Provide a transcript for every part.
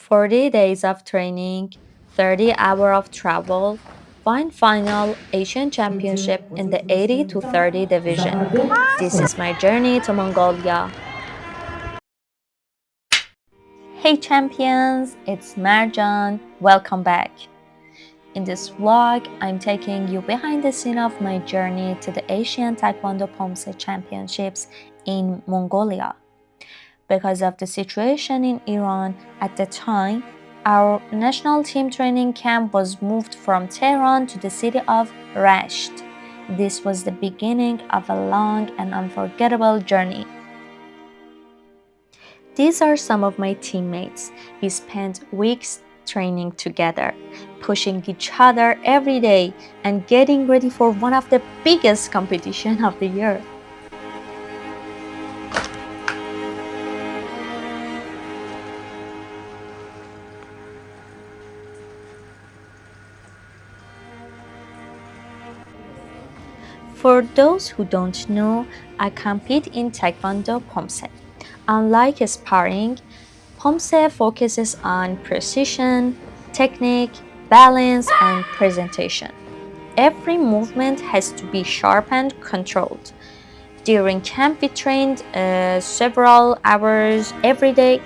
40 days of training, 30 hours of travel, one final Asian Championship in the 80 to 30 division. This is my journey to Mongolia. Hey champions, it's Marjan. Welcome back. In this vlog, I'm taking you behind the scene of my journey to the Asian Taekwondo Poomsae Championships in Mongolia. Because of the situation in Iran at the time, our national team training camp was moved from Tehran to the city of Rasht. This was the beginning of a long and unforgettable journey. These are some of my teammates. We spent weeks training together, pushing each other every day, and getting ready for one of the biggest competitions of the year. For those who don't know, I compete in Taekwondo Poomsae. Unlike sparring, Poomsae focuses on precision, technique, balance, and presentation. Every movement has to be sharp and controlled. During camp, we trained several hours every day,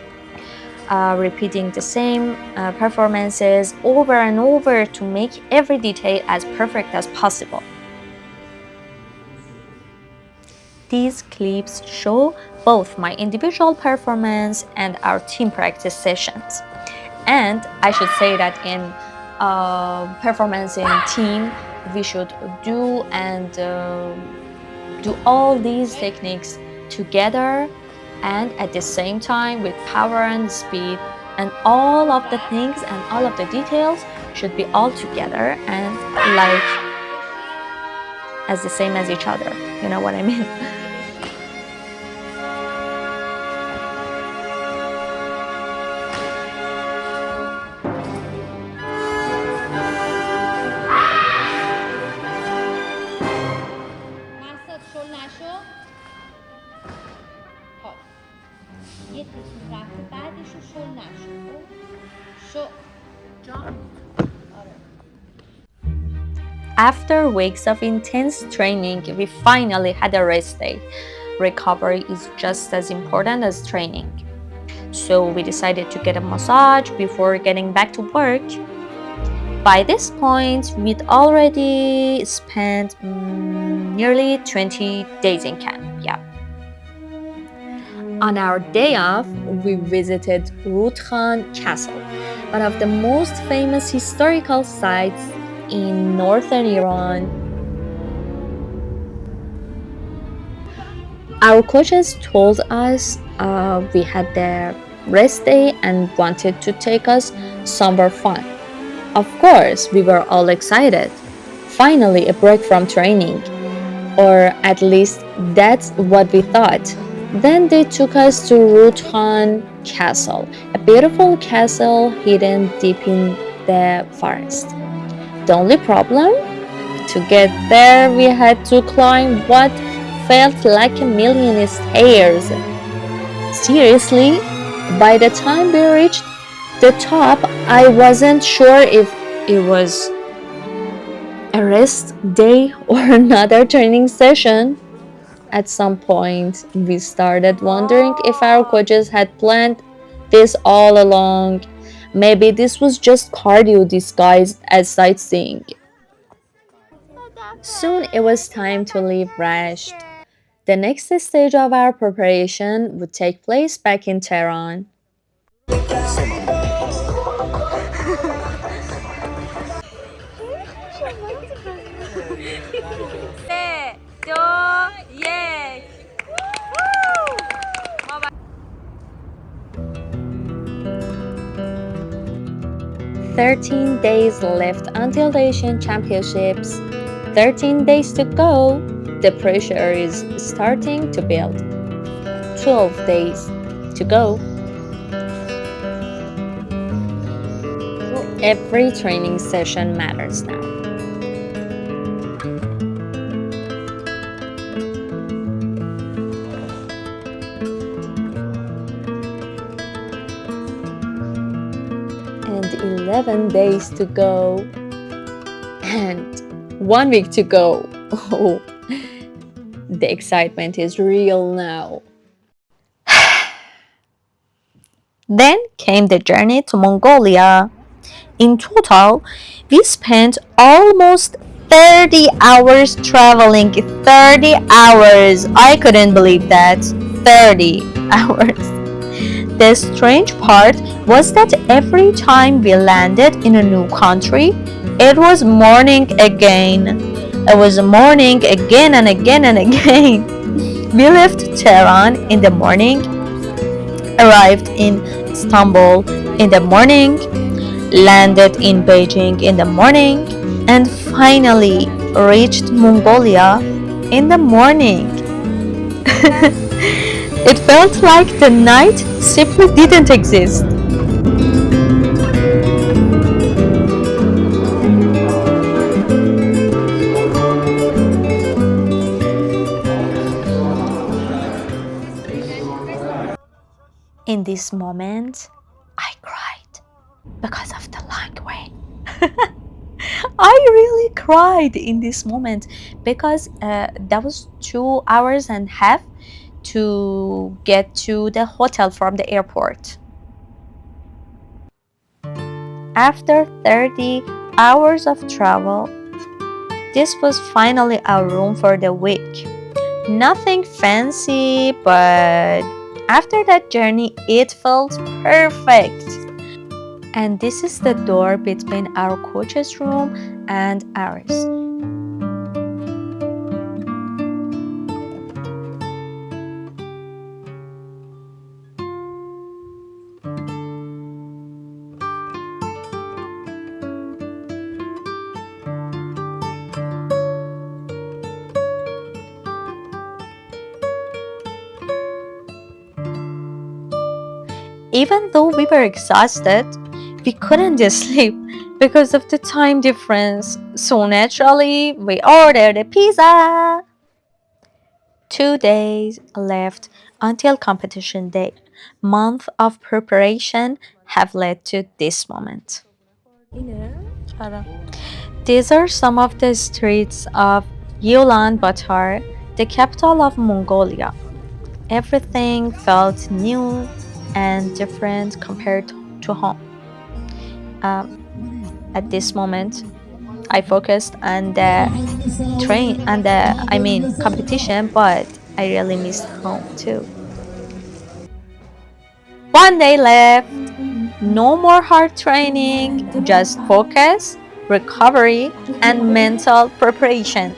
repeating the same performances over and over to make every detail as perfect as possible. These clips show both my individual performance and our team practice sessions. And I should say that in performance in team, we should do all these techniques together and at the same time with power and speed, and all of the things and all of the details should be all together and like as the same as each other. You know what I mean? After weeks of intense training, we finally had a rest day. Recovery is just as important as training. So we decided to get a massage before getting back to work. By this point, we'd already spent nearly 20 days in camp. Yeah. On our day off, we visited Rudkhan Castle, one of the most famous historical sites in northern Iran. Our coaches told us we had their rest day and wanted to take us somewhere fun. Of course, we were all excited. Finally, a break from training. Or at least that's what we thought. Then they took us to Rudkhan Castle, a beautiful castle hidden deep in the forest. The only problem? To get there, we had to climb what felt like a million stairs. Seriously, by the time we reached the top, I wasn't sure if it was a rest day or another training session. At some point, we started wondering if our coaches had planned this all along. Maybe this was just cardio disguised as sightseeing. Soon it was time to leave Rasht. The next stage of our preparation would take place back in Tehran. 13 days left until the Asian Championships. 13 days to go. The pressure is starting to build. 12 days to go. Every training session matters now. and 11 days to go, and 1 week to go. Oh, the excitement is real now. Then came the journey to Mongolia. In total, we spent almost 30 hours traveling. 30 hours! I couldn't believe that. 30 hours. The strange part was that every time we landed in a new country, it was morning again. It was morning again and again and again. We left Tehran in the morning, arrived in Istanbul in the morning, landed in Beijing in the morning, and finally reached Mongolia in the morning. It felt like the night simply didn't exist. In this moment, I cried because of the long way. I really cried in this moment because that was 2 hours and a half to get to the hotel from the airport. After 30 hours of travel, this was finally our room for the week. Nothing fancy, but after that journey, it felt perfect. And this is the door between our coach's room and ours. Even though we were exhausted, we couldn't sleep because of the time difference. So naturally, we ordered a pizza. 2 days left until competition day. Month of preparation have led to this moment. These are some of the streets of Ulaanbaatar, the capital of Mongolia. Everything felt new and different compared to home. Um, at this moment, I focused on the competition, but I really missed home too. 1 day left. No more hard training, just focus, recovery, and mental preparation.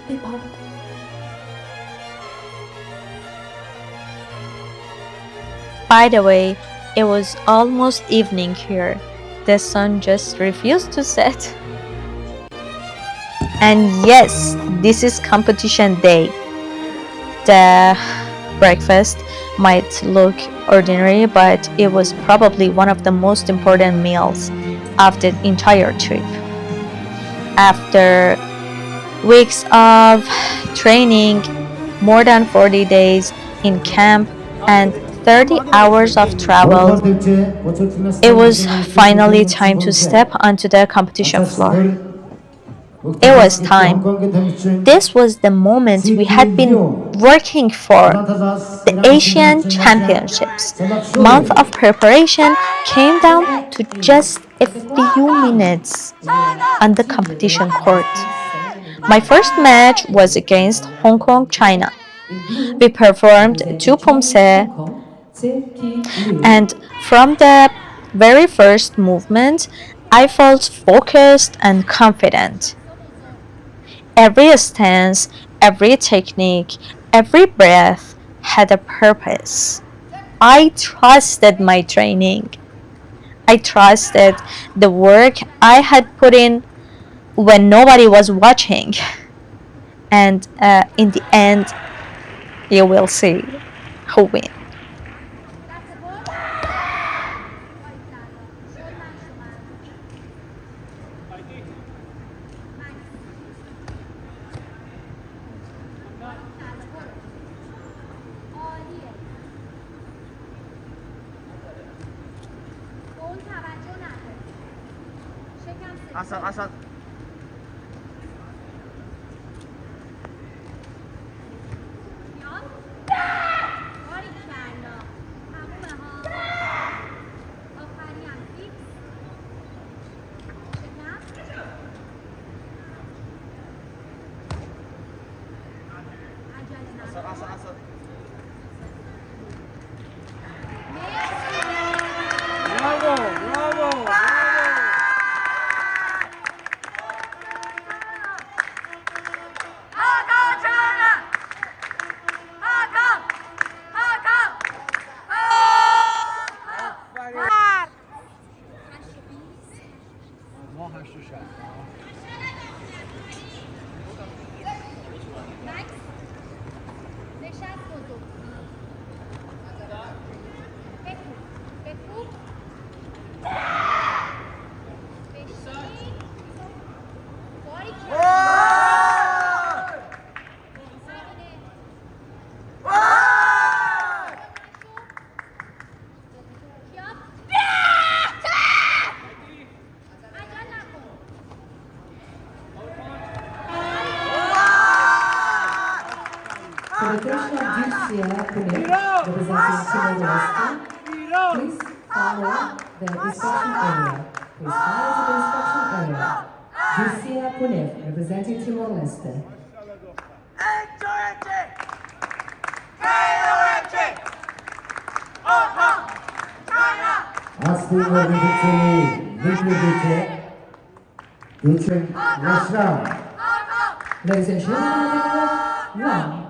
By the way, it was almost evening here. The sun just refused to set. And yes, this is competition day. The breakfast might look ordinary, but it was probably one of the most important meals of the entire trip. After weeks of training, more than 40 days in camp, and 30 hours of travel, it was finally time to step onto the competition floor. It was time. This was the moment we had been working for. The Asian Championships. Month of preparation came down to just a few minutes on the competition court. My first match was against Hong Kong, China. We performed two Poomsae, and from the very first movement, I felt focused and confident. Every stance, every technique, every breath had a purpose. I trusted my training. I trusted the work I had put in when nobody was watching. And in the end, you will see who wins. Asal-asal. Asal-asal. Bravo, bravo, bravo. ما هشتش Celebration of Juicia Pune, representing Timor-Leste. Please follow the instruction area. Please follow the instruction area. Juicia Pune, representing Timor-Leste. Asking what we did to me, Russia. Ladies and gentlemen,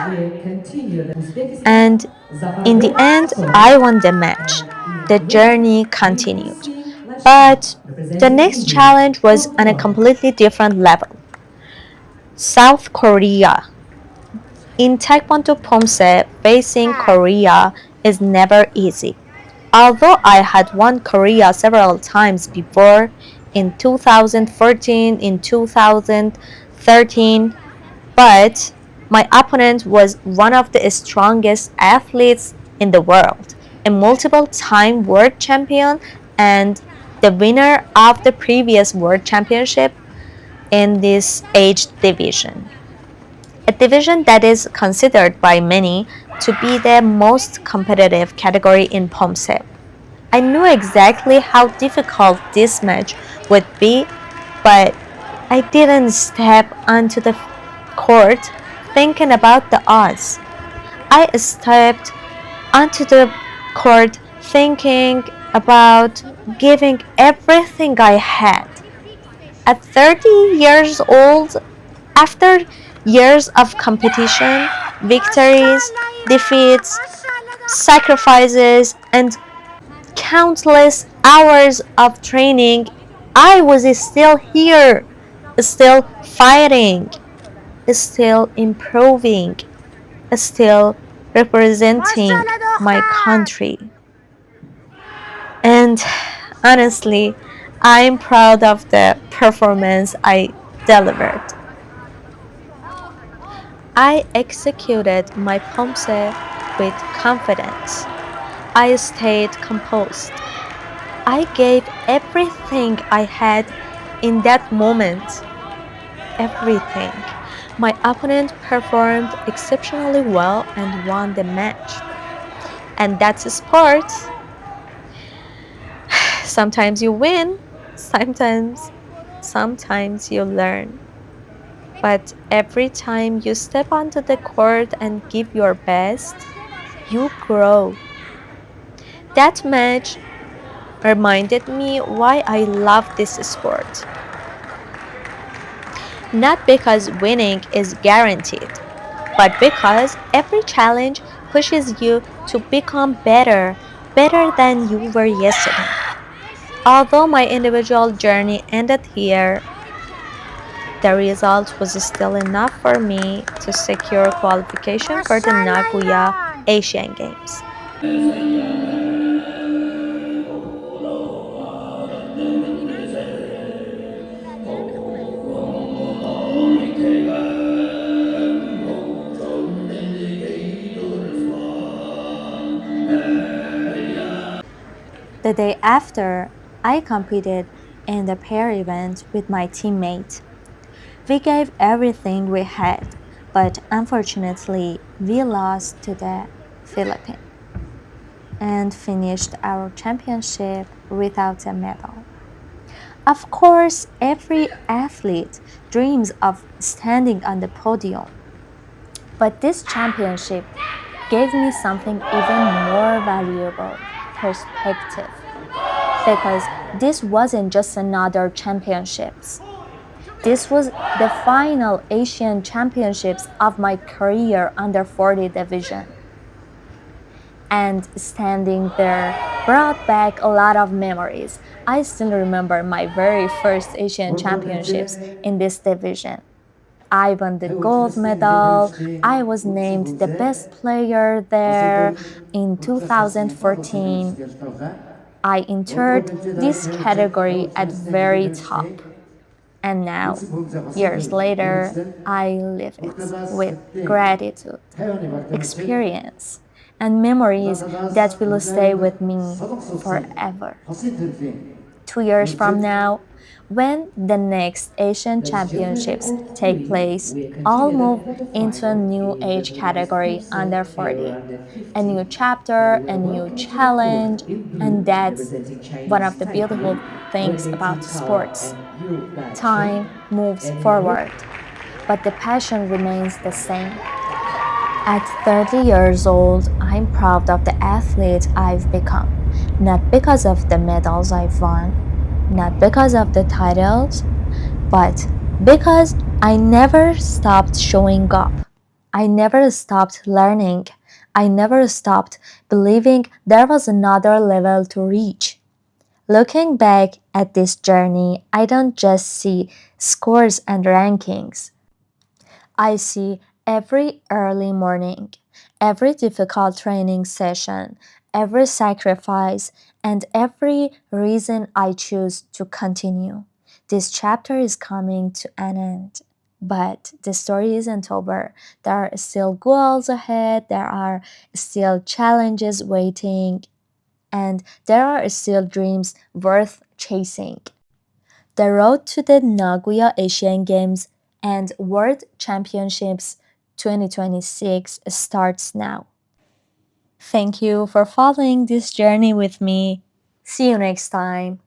we continue the Uzbekistan. And in the end, I won the match. The journey continued. But the next challenge was on a completely different level. South Korea. In Taekwondo Poomsae, facing Korea is never easy. Although I had won Korea several times before, in 2014, in 2013, but my opponent was one of the strongest athletes in the world, a multiple time world champion and the winner of the previous world championship in this age division. A division that is considered by many to be the most competitive category in Poomsae. I knew exactly how difficult this match would be, but I didn't step onto the court thinking about the odds. I stepped onto the court thinking about giving everything I had. At 30 years old, after years of competition, victories, defeats, sacrifices, and countless hours of training, I was still here, still fighting, still improving, still representing my country. And honestly, I'm proud of the performance I delivered. I executed my Poomsae with confidence. I stayed composed. I gave everything I had in that moment. Everything. My opponent performed exceptionally well and won the match. And that's a sport. Sometimes you win, sometimes you learn. But every time you step onto the court and give your best, you grow. That match reminded me why I love this sport. Not because winning is guaranteed, but because every challenge pushes you to become better, better than you were yesterday. Although my individual journey ended here, the result was still enough for me to secure qualification for the Nagoya Asian Games. The day after I competed, in the pair event with my teammate. We gave everything we had, but unfortunately, we lost to the Philippines and finished our championship without a medal. Of course, every athlete dreams of standing on the podium, but this championship gave me something even more valuable: perspective. Because this wasn't just another championships. This was the final Asian Championships of my career under 40 division. And standing there brought back a lot of memories. I still remember my very first Asian Championships in this division. I won the gold medal. I was named the best player there in 2014. I entered this category at very top. And now, years later, I live it with gratitude, experience, and memories that will stay with me forever. 2 years from now, when the next Asian Championships take place, I'll move into a new age category under 40. A new chapter, a new challenge, and that's one of the beautiful things about sports. Time moves forward, but the passion remains the same. At 30 years old, I'm proud of the athlete I've become, not because of the medals I've won, not because of the titles, but because I never stopped showing up. I never stopped learning. I never stopped believing there was another level to reach. Looking back at this journey, I don't just see scores and rankings. I see every early morning, every difficult training session, every sacrifice, and every reason I choose to continue. This chapter is coming to an end. But the story isn't over. There are still goals ahead, there are still challenges waiting, and there are still dreams worth chasing. The road to the Nagoya Asian Games and World Championships 2026 starts now. Thank you for following this journey with me. See you next time.